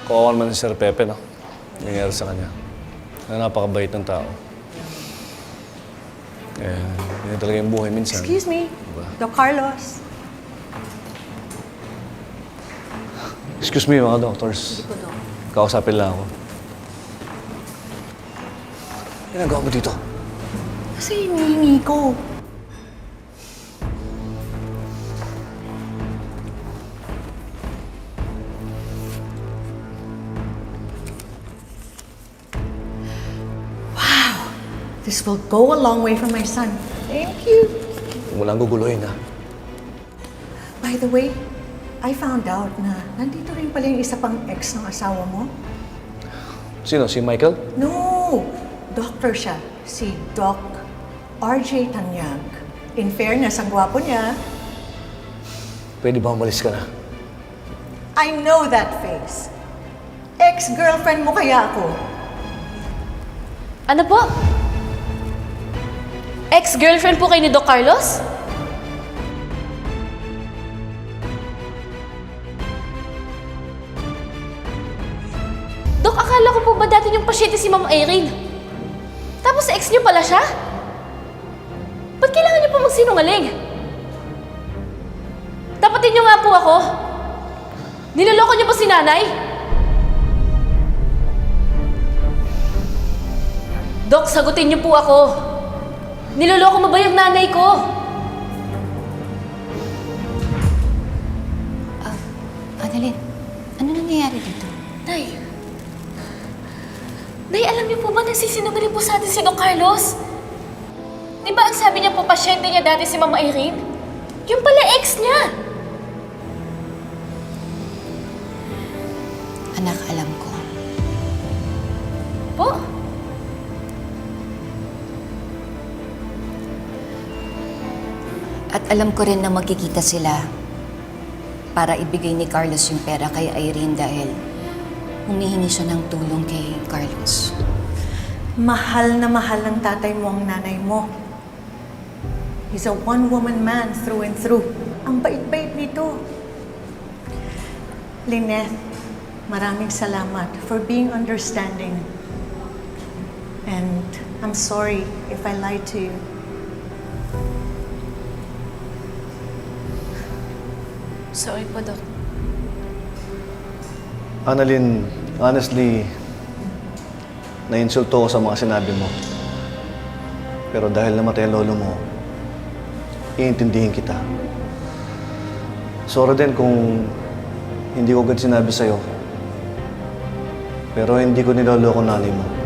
Kawawa naman si Sir Pepe, no? Nangyari sa kanya. Napakabait ng tao. Yun talaga yung buhay minsan. Excuse me, Diba? Doc Carlos. Excuse me, mga doctors. Hindi po, Doc. Kausapin lang ako. Ano ginagawa mo dito? Kasi hinihingi ko. Wow! This will go a long way for my son. Thank you. Walang guguluhin, ha? By the way, I found out na nandito rin pala yung isa pang ex ng asawa mo. Sino? Si Michael? No! Doctor siya. Si Doc RJ Tanyag. In fairness, ang gwapo niya. Pwede ba umalis ka na? I know that face. Ex-girlfriend mo kaya ako. Ano po? Ex-girlfriend po kayo ni Doc Carlos? Dok, akala ko po ba dati yung pasyente si Ma'am Irene? Tapos ex niyo pala siya? Ba't kailangan niyo po magsinungaling? Tapatin niyo nga po ako. Niloloko niyo ba si nanay? Dok, sagutin niyo po ako. Niloloko mo ba yung nanay ko? Annalyn, ano nangyayari dito? Nay. Nay, alam niyo po ba nagsisinungaling po sa atin si Don Carlos? Di ba ang sabi niya po pasyente niya dati si Mama Irene? Yung pala ex niya. Anak, alam ko. Po? At alam ko rin na magkikita sila para ibigay ni Carlos yung pera kay Irene dahil humihingi siya ng tulong kay Carlos. Mahal na mahal ng tatay mo ang nanay mo. He's a one-woman man through and through. Ang bait-bait nito. Lynette, maraming salamat for being understanding. And I'm sorry if I lied to you. Sorry po, Doc. Annalyn, honestly, na-insulto ko sa mga sinabi mo. Pero dahil namatay ang lolo mo, iintindihin kita. Sorry din kung hindi ko agad sinabi sa'yo. Pero hindi ko niloloko nanay mo.